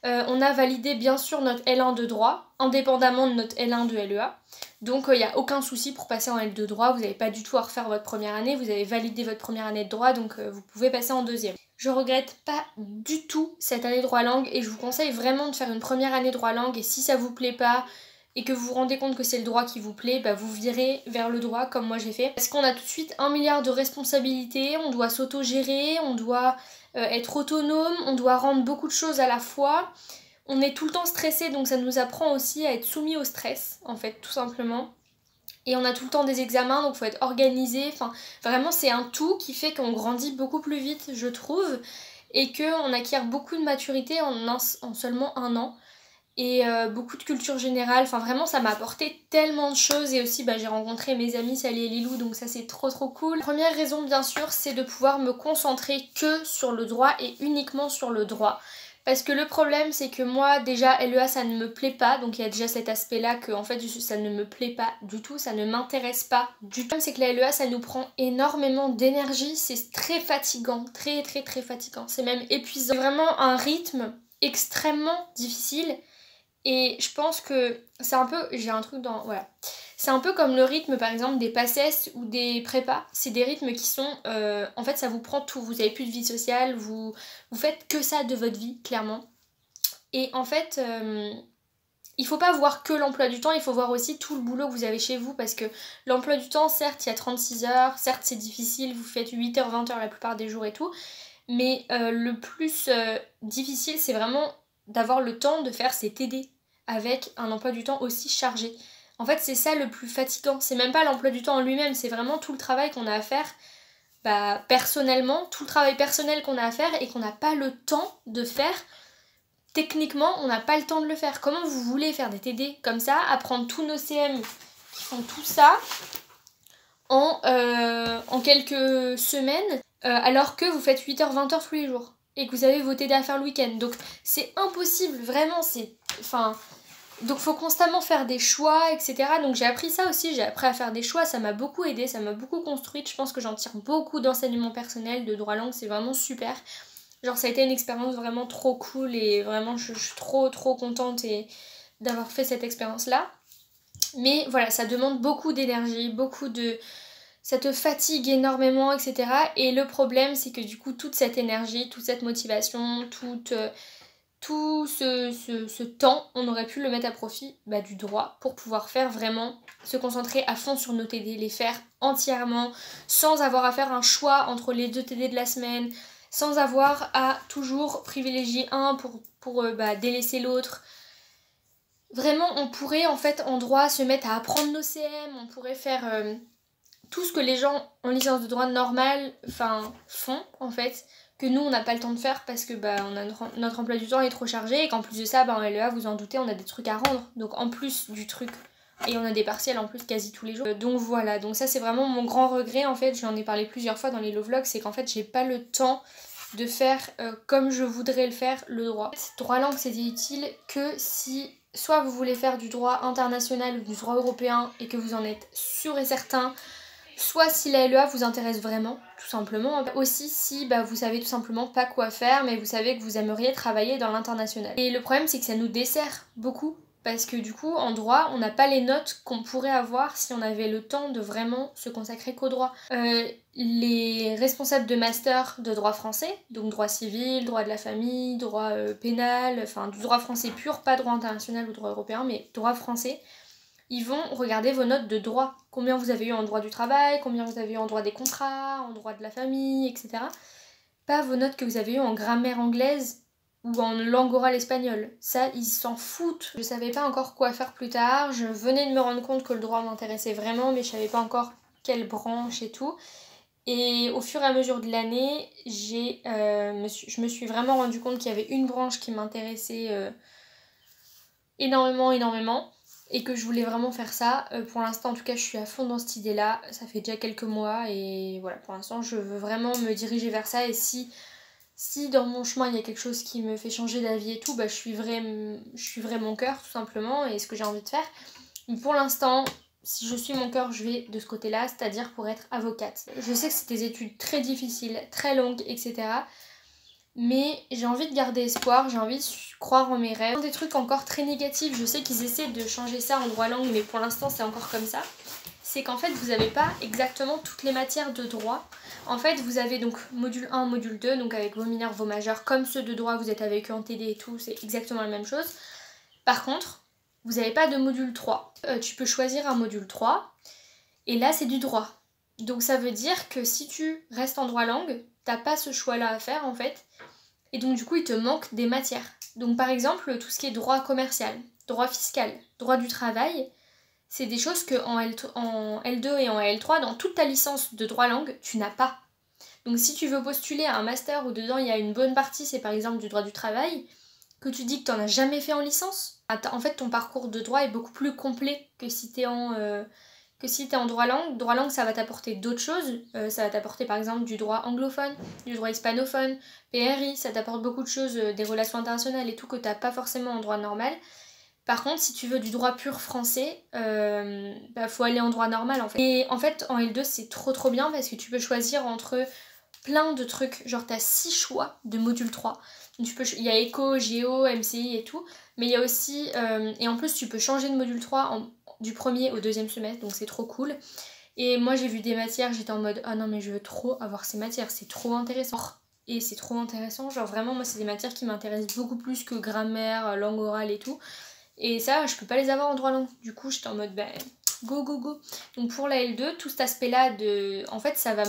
A: on a validé bien sûr notre L1 de droit, indépendamment de notre L1 de LEA. Donc il n'y a aucun souci pour passer en L2 droit, vous n'avez pas du tout à refaire votre première année, vous avez validé votre première année de droit, donc vous pouvez passer en deuxième. Je regrette pas du tout cette année droit langue et je vous conseille vraiment de faire une première année droit langue, et si ça vous plaît pas et que vous vous rendez compte que c'est le droit qui vous plaît, bah vous virez vers le droit comme moi j'ai fait. Parce qu'on a tout de suite 1 milliard de responsabilités, on doit s'auto-gérer, on doit être autonome, on doit rendre beaucoup de choses à la fois. On est tout le temps stressé, donc ça nous apprend aussi à être soumis au stress, en fait, tout simplement. Et on a tout le temps des examens, donc il faut être organisé. Enfin, vraiment, c'est un tout qui fait qu'on grandit beaucoup plus vite, je trouve, et qu'on acquiert beaucoup de maturité en seulement 1 an. Et beaucoup de culture générale, enfin vraiment ça m'a apporté tellement de choses. Et aussi j'ai rencontré mes amis Sally et Lilou, donc ça c'est trop cool. La première raison bien sûr c'est de pouvoir me concentrer que sur le droit et uniquement sur le droit. Parce que le problème c'est que moi déjà LEA ça ne me plaît pas, donc il y a déjà cet aspect là que en fait ça ne me plaît pas du tout, ça ne m'intéresse pas du tout. C'est que la LEA ça nous prend énormément d'énergie, c'est très fatigant, très fatigant, c'est même épuisant. C'est vraiment un rythme extrêmement difficile. Et je pense que c'est un peu, j'ai un truc dans, voilà, c'est un peu comme le rythme par exemple des PACES ou des prépas. C'est des rythmes qui sont, en fait ça vous prend tout, vous avez plus de vie sociale, vous faites que ça de votre vie, clairement. Et en fait, il faut pas voir que l'emploi du temps, il faut voir aussi tout le boulot que vous avez chez vous, parce que l'emploi du temps, certes il y a 36 heures, certes c'est difficile, vous faites 8h, 20h la plupart des jours et tout, mais le plus difficile c'est vraiment d'avoir le temps de faire ses TD avec un emploi du temps aussi chargé. En fait c'est ça le plus fatigant, c'est même pas l'emploi du temps en lui-même, c'est vraiment tout le travail qu'on a à faire personnellement, tout le travail personnel qu'on a à faire et qu'on n'a pas le temps de faire. Techniquement on n'a pas le temps de le faire. Comment vous voulez faire des TD comme ça, apprendre tous nos CM qui font tout ça en quelques semaines alors que vous faites 8h 20h tous les jours et que vous avez vos TD à faire le week-end. Donc c'est impossible, vraiment, c'est... Enfin... Donc faut constamment faire des choix, etc. Donc j'ai appris ça aussi, j'ai appris à faire des choix, ça m'a beaucoup aidé, ça m'a beaucoup construite. Je pense que j'en tire beaucoup d'enseignements personnels de droit langue, c'est vraiment super. Genre ça a été une expérience vraiment trop cool et vraiment je suis trop contente d'avoir fait cette expérience-là. Mais voilà, ça demande beaucoup d'énergie, beaucoup de... Ça te fatigue énormément, etc. Et le problème, c'est que du coup, toute cette énergie, toute cette motivation, tout ce temps, on aurait pu le mettre à profit du droit pour pouvoir faire vraiment, se concentrer à fond sur nos TD, les faire entièrement, sans avoir à faire un choix entre les 2 TD de la semaine, sans avoir à toujours privilégier un pour délaisser l'autre. Vraiment, on pourrait en fait en droit se mettre à apprendre nos CM, on pourrait faire... tout ce que les gens en licence de droit normal font en fait, que nous on n'a pas le temps de faire parce que on a notre emploi du temps est trop chargé et qu'en plus de ça en LEA vous en doutez on a des trucs à rendre, donc en plus du truc, et on a des partiels en plus quasi tous les jours, donc voilà, donc ça c'est vraiment mon grand regret en fait, j'en ai parlé plusieurs fois dans les vlogs, c'est qu'en fait j'ai pas le temps de faire comme je voudrais le faire, le droit. Droit langue c'était utile que si soit vous voulez faire du droit international ou du droit européen et que vous en êtes sûr et certain, soit si la LEA vous intéresse vraiment, tout simplement. Aussi si vous savez tout simplement pas quoi faire, mais vous savez que vous aimeriez travailler dans l'international. Et le problème c'est que ça nous dessert beaucoup, parce que du coup en droit on n'a pas les notes qu'on pourrait avoir si on avait le temps de vraiment se consacrer qu'au droit. Les responsables de master de droit français, donc droit civil, droit de la famille, droit pénal, enfin du droit français pur, pas droit international ou droit européen, mais droit français, ils vont regarder vos notes de droit. Combien vous avez eu en droit du travail, combien vous avez eu en droit des contrats, en droit de la famille, etc. Pas vos notes que vous avez eu en grammaire anglaise ou en langue orale espagnole. Ça, ils s'en foutent. Je savais pas encore quoi faire plus tard. Je venais de me rendre compte que le droit m'intéressait vraiment, mais je savais pas encore quelle branche et tout. Et au fur et à mesure de l'année, je me suis vraiment rendu compte qu'il y avait une branche qui m'intéressait énormément. Et que je voulais vraiment faire ça. Pour l'instant, en tout cas, je suis à fond dans cette idée-là. Ça fait déjà quelques mois. Et voilà, pour l'instant, je veux vraiment me diriger vers ça. Et si dans mon chemin il y a quelque chose qui me fait changer d'avis et tout, bah je suivrai mon cœur tout simplement et ce que j'ai envie de faire. Mais pour l'instant, si je suis mon cœur, je vais de ce côté-là, c'est-à-dire pour être avocate. Je sais que c'est des études très difficiles, très longues, etc. Mais j'ai envie de garder espoir, j'ai envie de croire en mes rêves. Des trucs encore très négatifs, je sais qu'ils essaient de changer ça en droit langue, mais pour l'instant c'est encore comme ça. C'est qu'en fait vous n'avez pas exactement toutes les matières de droit. En fait vous avez donc module 1, module 2, donc avec vos mineurs, vos majeurs, comme ceux de droit, vous êtes avec eux en TD et tout, c'est exactement la même chose. Par contre, vous n'avez pas de module 3. Tu peux choisir un module 3, et là c'est du droit. Donc ça veut dire que si tu restes en droit langue, t'as pas ce choix-là à faire en fait, et donc du coup il te manque des matières. Donc par exemple tout ce qui est droit commercial, droit fiscal, droit du travail, c'est des choses que en L2 et en L3, dans toute ta licence de droit langue, tu n'as pas. Donc si tu veux postuler à un master où dedans il y a une bonne partie, c'est par exemple du droit du travail, que tu dis que tu n'en as jamais fait en licence, en fait ton parcours de droit est beaucoup plus complet que si tu es en droit langue. Droit langue, ça va t'apporter d'autres choses. Ça va t'apporter par exemple du droit anglophone, du droit hispanophone, PRI, ça t'apporte beaucoup de choses, des relations internationales et tout que t'as pas forcément en droit normal. Par contre, si tu veux du droit pur français, faut aller en droit normal en fait. Et en fait, en L2, c'est trop bien parce que tu peux choisir entre plein de trucs. Genre, t'as 6 choix de module 3. Donc, il y a éco, géo, MCI et tout. Mais il y a aussi... et en plus, tu peux changer de module 3 du premier au deuxième semestre. Donc, c'est trop cool. Et moi, j'ai vu des matières, j'étais en mode « Ah non, mais je veux trop avoir ces matières. C'est trop intéressant. » Et c'est trop intéressant. Genre, vraiment, moi, c'est des matières qui m'intéressent beaucoup plus que grammaire, langue orale et tout. Et ça, je peux pas les avoir en droit langue. Du coup, j'étais en mode, go. Donc pour la L2, tout cet aspect-là, en fait, ça va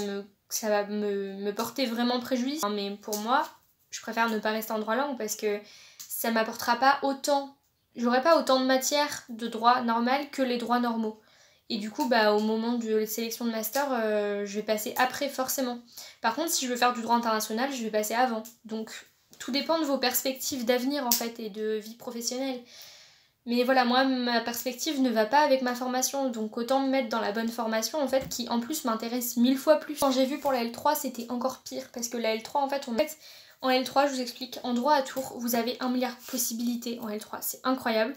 A: me porter vraiment préjudice. Mais pour moi, je préfère ne pas rester en droit langue parce que ça m'apportera pas autant... J'aurai pas autant de matières de droit normal que les droits normaux. Et du coup, au moment de la sélection de master, je vais passer après forcément. Par contre, si je veux faire du droit international, je vais passer avant. Donc, tout dépend de vos perspectives d'avenir en fait et de vie professionnelle. Mais voilà, moi, ma perspective ne va pas avec ma formation, donc autant me mettre dans la bonne formation, en fait, qui en plus m'intéresse 1000 fois plus. Quand j'ai vu pour la L3, c'était encore pire, parce que la L3, en fait, en L3, je vous explique, en droit à Tours, vous avez 1 milliard de possibilités en L3, c'est incroyable.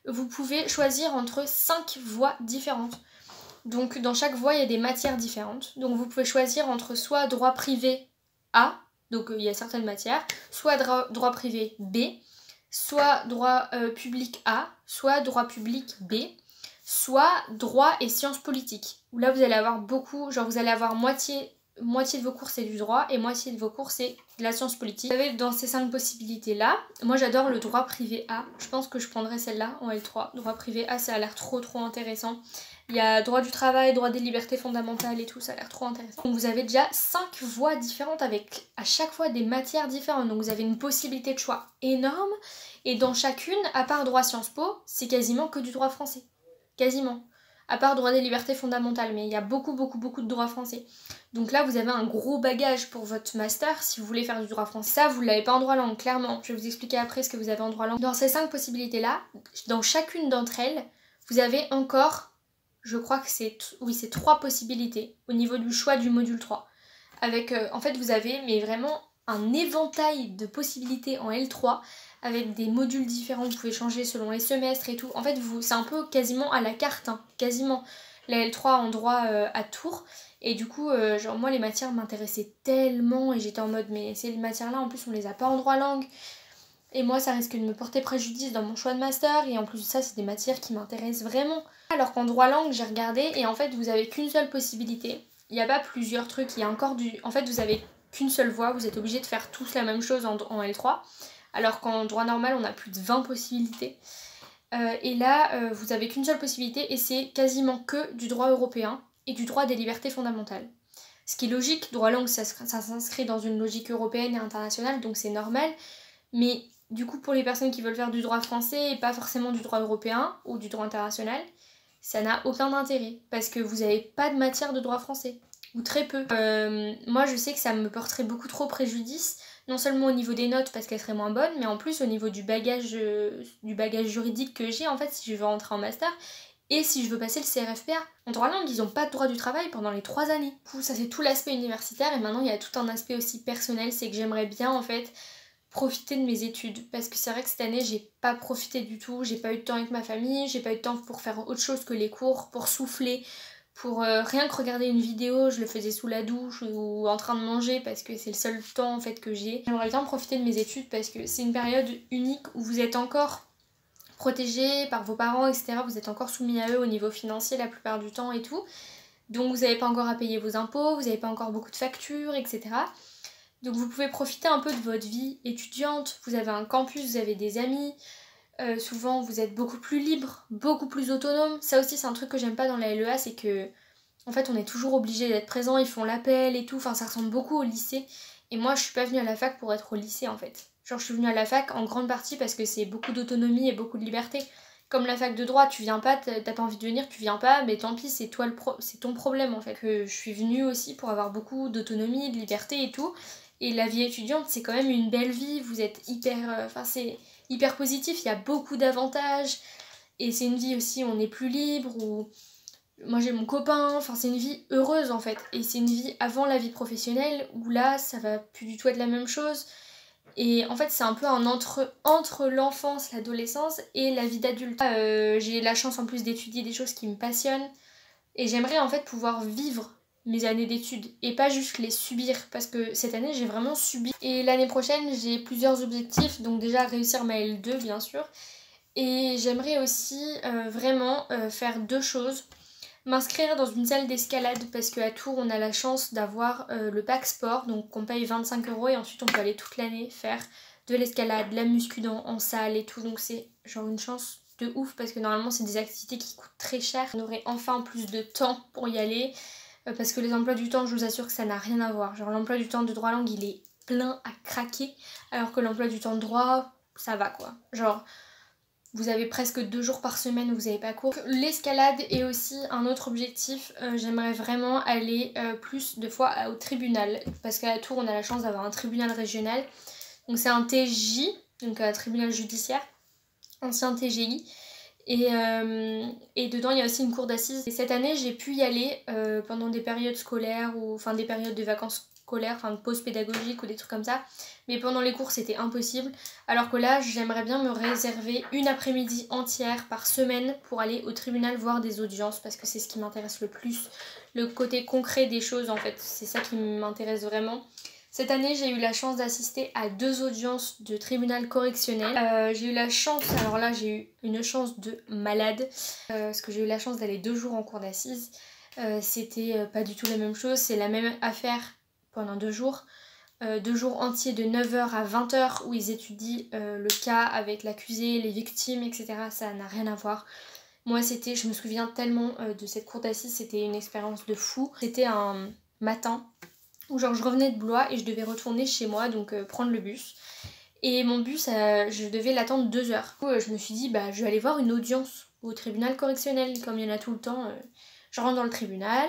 A: Vous pouvez choisir entre 5 voies différentes. Donc, dans chaque voie, il y a des matières différentes. Donc, vous pouvez choisir entre soit droit privé A, donc il y a certaines matières, soit droit privé B, soit droit public A, soit droit public B, soit droit et sciences politiques. Où là vous allez avoir beaucoup, genre vous allez avoir moitié de vos cours c'est du droit et moitié de vos cours c'est de la science politique. Vous savez, dans ces 5 possibilités là, moi j'adore le droit privé A, je pense que je prendrai celle-là en L3. Droit privé A, ça a l'air trop intéressant. Il y a droit du travail, droit des libertés fondamentales et tout, ça a l'air trop intéressant. Donc vous avez déjà 5 voies différentes avec à chaque fois des matières différentes. Donc vous avez une possibilité de choix énorme. Et dans chacune, à part droit Sciences Po, c'est quasiment que du droit français. Quasiment. À part droit des libertés fondamentales, mais il y a beaucoup de droit français. Donc là, vous avez un gros bagage pour votre master si vous voulez faire du droit français. Ça, vous ne l'avez pas en droit langue, clairement. Je vais vous expliquer après ce que vous avez en droit langue. Dans ces 5 possibilités-là, dans chacune d'entre elles, vous avez encore... Je crois que c'est 3 possibilités au niveau du choix du module 3. Avec, en fait, vous avez mais vraiment un éventail de possibilités en L3 avec des modules différents. Vous pouvez changer selon les semestres et tout. En fait, c'est un peu quasiment à la carte, hein, quasiment. La L3 en droit à Tours. Et du coup, genre moi, les matières m'intéressaient tellement et j'étais en mode, mais ces matières-là, en plus, on les a pas en droit langue. Et moi, ça risque de me porter préjudice dans mon choix de master. Et en plus de ça, c'est des matières qui m'intéressent vraiment. Alors qu'en droit langue, j'ai regardé et en fait, vous avez qu'une seule possibilité. Il n'y a pas plusieurs trucs, il y a encore du... En fait, vous avez qu'une seule voie, vous êtes obligés de faire tous la même chose en L3. Alors qu'en droit normal, on a plus de 20 possibilités. Et là, vous avez qu'une seule possibilité et c'est quasiment que du droit européen et du droit des libertés fondamentales. Ce qui est logique, droit langue, ça s'inscrit dans une logique européenne et internationale, donc c'est normal. Mais du coup, pour les personnes qui veulent faire du droit français et pas forcément du droit européen ou du droit international, ça n'a aucun intérêt parce que vous n'avez pas de matière de droit français, ou très peu. Moi, je sais que ça me porterait beaucoup trop préjudice, non seulement au niveau des notes parce qu'elles seraient moins bonnes, mais en plus au niveau du bagage juridique que j'ai, en fait, si je veux rentrer en master et si je veux passer le CRFPA. En droit langue, ils n'ont pas de droit du travail pendant les 3 années. Du coup, ça c'est tout l'aspect universitaire, et maintenant il y a tout un aspect aussi personnel, c'est que j'aimerais bien en fait profiter de mes études, parce que c'est vrai que cette année j'ai pas profité du tout, j'ai pas eu de temps avec ma famille, j'ai pas eu de temps pour faire autre chose que les cours, pour souffler, pour rien que regarder une vidéo, je le faisais sous la douche ou en train de manger parce que c'est le seul temps en fait que j'ai. J'aimerais bien profiter de mes études parce que c'est une période unique où vous êtes encore protégé par vos parents, etc. Vous êtes encore soumis à eux au niveau financier la plupart du temps et tout. Donc vous n'avez pas encore à payer vos impôts, vous n'avez pas encore beaucoup de factures, etc. Donc vous pouvez profiter un peu de votre vie étudiante, vous avez un campus, vous avez des amis, souvent vous êtes beaucoup plus libre, beaucoup plus autonome. Ça aussi c'est un truc que j'aime pas dans la LEA, c'est que en fait on est toujours obligé d'être présent, ils font l'appel et tout, enfin ça ressemble beaucoup au lycée. Et moi je suis pas venue à la fac pour être au lycée en fait. Genre je suis venue à la fac en grande partie parce que c'est beaucoup d'autonomie et beaucoup de liberté. Comme la fac de droit, tu viens pas, t'as pas envie de venir, tu viens pas, mais tant pis, c'est toi c'est ton problème en fait. Que je suis venue aussi pour avoir beaucoup d'autonomie, de liberté et tout. Et la vie étudiante, c'est quand même une belle vie, vous êtes hyper... Enfin, c'est hyper positif, il y a beaucoup d'avantages. Et c'est une vie aussi où on est plus libre, où... Moi j'ai mon copain, enfin c'est une vie heureuse en fait. Et c'est une vie avant la vie professionnelle, où là, ça va plus du tout être la même chose. Et en fait, c'est un peu un entre l'enfance, l'adolescence et la vie d'adulte. J'ai la chance en plus d'étudier des choses qui me passionnent. Et j'aimerais en fait pouvoir vivre mes années d'études et pas juste les subir, parce que cette année j'ai vraiment subi. Et l'année prochaine j'ai plusieurs objectifs, donc déjà réussir ma L2 bien sûr, et j'aimerais aussi vraiment faire 2 choses. M'inscrire dans une salle d'escalade parce qu'à Tours on a la chance d'avoir le pack sport, donc on paye 25 € et ensuite on peut aller toute l'année faire de l'escalade, de la muscu en salle et tout, donc c'est genre une chance de ouf parce que normalement c'est des activités qui coûtent très cher. On aurait enfin plus de temps pour y aller parce que les emplois du temps, je vous assure que ça n'a rien à voir. Genre l'emploi du temps de droit langue il est plein à craquer alors que l'emploi du temps de droit ça va quoi. Genre vous avez presque 2 jours par semaine où vous n'avez pas cours. L'escalade est aussi un autre objectif. J'aimerais vraiment aller plus de fois au tribunal. Parce qu'à Tours, on a la chance d'avoir un tribunal régional. Donc c'est un TJ, donc un tribunal judiciaire, ancien TGI. Et dedans, il y a aussi une cour d'assises. Et cette année, j'ai pu y aller pendant des périodes scolaires, ou enfin des périodes de vacances scolaires, enfin de pause pédagogique ou des trucs comme ça. Mais pendant les cours, c'était impossible. Alors que là, j'aimerais bien me réserver une après-midi entière par semaine pour aller au tribunal voir des audiences, parce que c'est ce qui m'intéresse le plus. Le côté concret des choses, en fait, c'est ça qui m'intéresse vraiment. Cette année, j'ai eu la chance d'assister à 2 audiences de tribunal correctionnel. J'ai eu la chance, alors là j'ai eu une chance de malade, parce que j'ai eu la chance d'aller 2 jours en cour d'assises. C'était pas du tout la même chose, c'est la même affaire pendant 2 jours. 2 jours entiers de 9h à 20h où ils étudient le cas avec l'accusé, les victimes, etc. Ça n'a rien à voir. Moi je me souviens tellement de cette cour d'assises, c'était une expérience de fou. C'était un matin où genre je revenais de Blois et je devais retourner chez moi, donc prendre le bus. Et mon bus, je devais l'attendre 2 heures. Du coup, je me suis dit, bah je vais aller voir une audience au tribunal correctionnel, comme il y en a tout le temps. Je rentre dans le tribunal.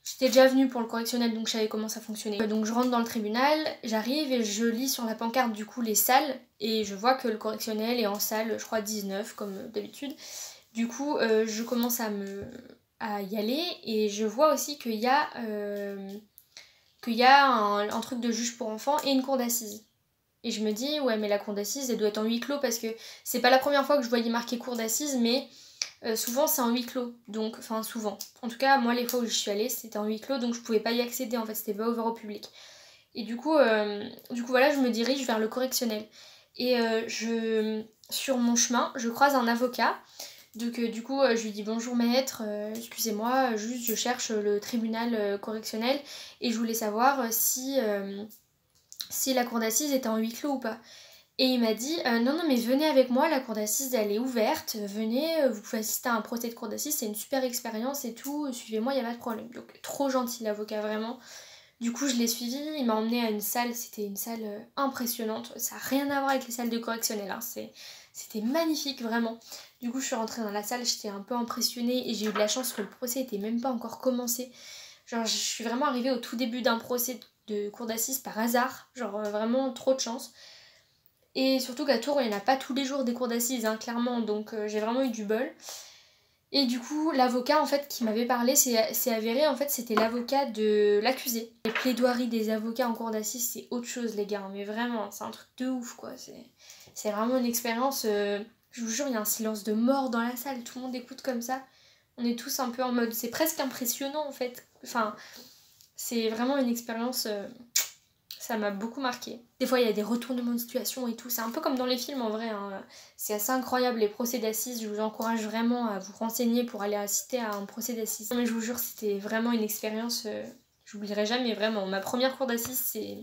A: J'étais déjà venue pour le correctionnel, donc je savais comment ça fonctionnait. Donc je rentre dans le tribunal, j'arrive et je lis sur la pancarte du coup les salles. Et je vois que le correctionnel est en salle, je crois 19 comme d'habitude. Du coup, je commence à y aller et je vois aussi qu'il y a... un truc de juge pour enfants et une cour d'assises. Et je me dis, ouais mais la cour d'assises elle doit être en huis clos, parce que c'est pas la première fois que je voyais marqué cour d'assises, mais souvent c'est en huis clos. Donc, enfin souvent. En tout cas, moi les fois où je suis allée c'était en huis clos, donc je pouvais pas y accéder en fait, c'était pas ouvert au public. Et du coup voilà, je me dirige vers le correctionnel. Et sur mon chemin, je croise un avocat. Donc du coup je lui dis bonjour maître, excusez-moi, juste je cherche le tribunal correctionnel et je voulais savoir si la cour d'assises était en huis clos ou pas. Et il m'a dit non mais venez avec moi, la cour d'assises elle est ouverte, venez, vous pouvez assister à un procès de cour d'assises, c'est une super expérience et tout, suivez-moi, il n'y a pas de problème. Donc trop gentil l'avocat vraiment. Du coup je l'ai suivi, il m'a emmené à une salle, c'était une salle impressionnante, ça n'a rien à voir avec les salles de correctionnel, hein. C'était magnifique vraiment. Du coup je suis rentrée dans la salle, j'étais un peu impressionnée et j'ai eu de la chance que le procès était même pas encore commencé. Genre je suis vraiment arrivée au tout début d'un procès de cour d'assises par hasard, genre vraiment trop de chance. Et surtout qu'à Tours il n'y en a pas tous les jours des cours d'assises, hein, clairement, donc j'ai vraiment eu du bol. Et du coup, l'avocat en fait qui m'avait parlé, c'est avéré, en fait c'était l'avocat de l'accusé. Les plaidoiries des avocats en cour d'assises, c'est autre chose les gars, mais vraiment, c'est un truc de ouf quoi. C'est vraiment une expérience, je vous jure, il y a un silence de mort dans la salle, tout le monde écoute comme ça. On est tous un peu en mode, c'est presque impressionnant en fait. Enfin, c'est vraiment une expérience, ça m'a beaucoup marqué. Des fois il y a des retournements de situation et tout, c'est un peu comme dans les films en vrai, hein. C'est assez incroyable les procès d'assises, je vous encourage vraiment à vous renseigner pour aller assister à un procès d'assises. Mais je vous jure c'était vraiment une expérience, j'oublierai jamais vraiment. Ma première cour d'assises c'est...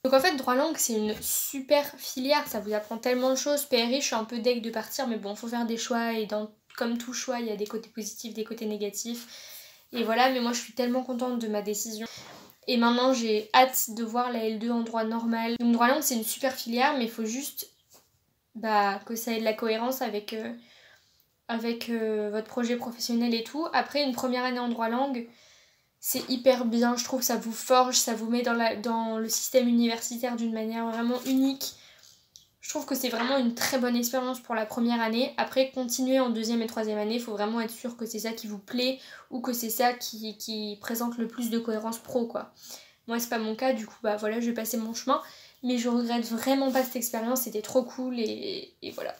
A: Donc en fait droit langue c'est une super filière, ça vous apprend tellement de choses. PRI je suis un peu deg de partir mais bon faut faire des choix et comme tout choix il y a des côtés positifs, des côtés négatifs. Et voilà, mais moi je suis tellement contente de ma décision. Et maintenant j'ai hâte de voir la L2 en droit normal. Donc droit langue c'est une super filière mais il faut juste que ça ait de la cohérence avec votre projet professionnel et tout. Après une première année en droit langue c'est hyper bien, je trouve, ça vous forge, ça vous met dans le système universitaire d'une manière vraiment unique. Je trouve que c'est vraiment une très bonne expérience pour la première année. Après, continuer en deuxième et troisième année, il faut vraiment être sûr que c'est ça qui vous plaît ou que c'est ça qui présente le plus de cohérence pro, quoi. Moi, c'est pas mon cas, du coup, voilà, je vais passer mon chemin. Mais je regrette vraiment pas cette expérience, c'était trop cool et voilà.